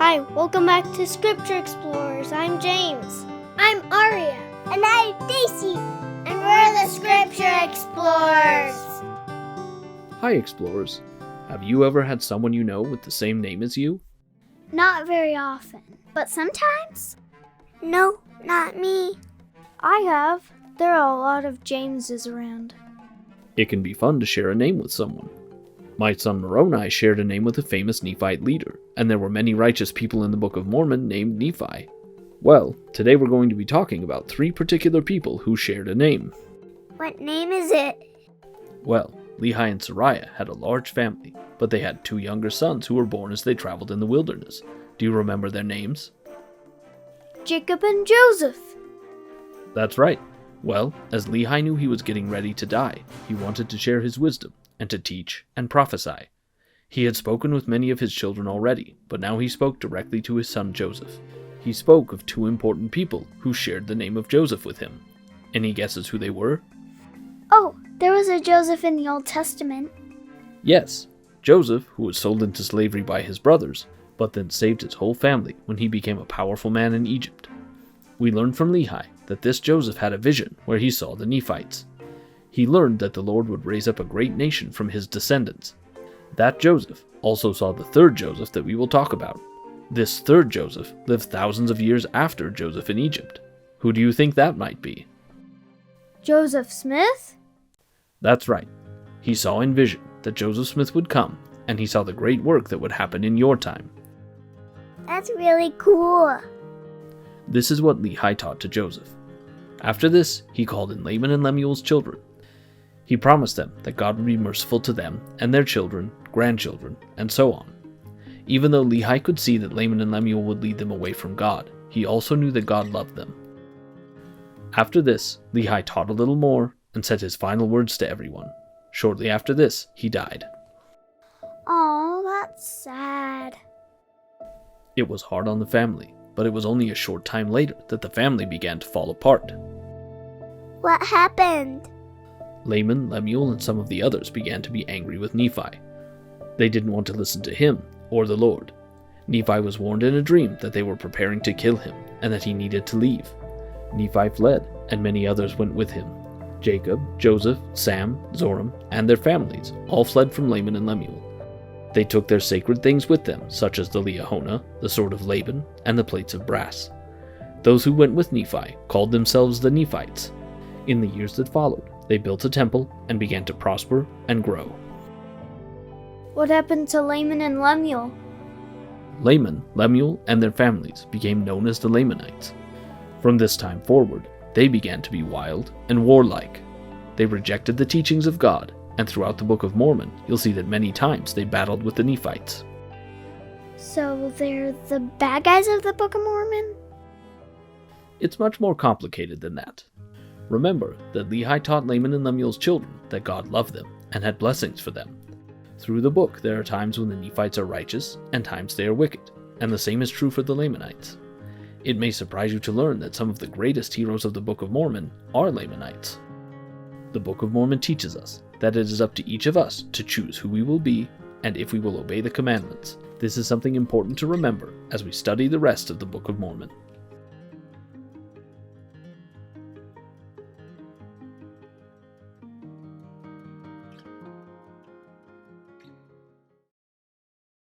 Hi, welcome back to Scripture Explorers. I'm James. I'm Aria. And I'm Daisy. And we're the Scripture Explorers. Hi, Explorers. Have you ever had someone you know with the same name as you? Not very often, but sometimes. No, not me. I have. There are a lot of Jameses around. It can be fun to share a name with someone. My son Moroni shared a name with a famous Nephite leader, and there were many righteous people in the Book of Mormon named Nephi. Well, today we're going to be talking about 3 particular people who shared a name. What name is it? Well, Lehi and Sariah had a large family, but they had 2 younger sons who were born as they traveled in the wilderness. Do you remember their names? Jacob and Joseph. That's right. Well, as Lehi knew he was getting ready to die, he wanted to share his wisdom and to teach and prophesy. He had spoken with many of his children already, but now he spoke directly to his son Joseph. He spoke of 2 important people who shared the name of Joseph with him. Any guesses who they were? Oh, there was a Joseph in the Old Testament. Yes, Joseph, who was sold into slavery by his brothers, but then saved his whole family when he became a powerful man in Egypt. We learned from Lehi that this Joseph had a vision where he saw the Nephites. He learned that the Lord would raise up a great nation from his descendants. That Joseph also saw the 3rd Joseph that we will talk about. This 3rd Joseph lived thousands of years after Joseph in Egypt. Who do you think that might be? Joseph Smith? That's right. He saw in vision that Joseph Smith would come, and he saw the great work that would happen in your time. That's really cool. This is what Lehi taught to Joseph. After this, he called in Laman and Lemuel's children. He promised them that God would be merciful to them and their children, grandchildren, and so on. Even though Lehi could see that Laman and Lemuel would lead them away from God, he also knew that God loved them. After this, Lehi taught a little more and said his final words to everyone. Shortly after this, he died. Aw, that's sad. It was hard on the family, but it was only a short time later that the family began to fall apart. What happened? Laman, Lemuel, and some of the others began to be angry with Nephi. They didn't want to listen to him or the Lord. Nephi was warned in a dream that they were preparing to kill him and that he needed to leave. Nephi fled, and many others went with him. Jacob, Joseph, Sam, Zoram, and their families all fled from Laman and Lemuel. They took their sacred things with them, such as the Liahona, the sword of Laban, and the plates of brass. Those who went with Nephi called themselves the Nephites. In the years that followed, they built a temple and began to prosper and grow. What happened to Laman and Lemuel? Laman, Lemuel, and their families became known as the Lamanites. From this time forward, they began to be wild and warlike. They rejected the teachings of God, and throughout the Book of Mormon, you'll see that many times they battled with the Nephites. So they're the bad guys of the Book of Mormon? It's much more complicated than that. Remember that Lehi taught Laman and Lemuel's children that God loved them and had blessings for them. Through the book, there are times when the Nephites are righteous and times they are wicked, and the same is true for the Lamanites. It may surprise you to learn that some of the greatest heroes of the Book of Mormon are Lamanites. The Book of Mormon teaches us that it is up to each of us to choose who we will be and if we will obey the commandments. This is something important to remember as we study the rest of the Book of Mormon.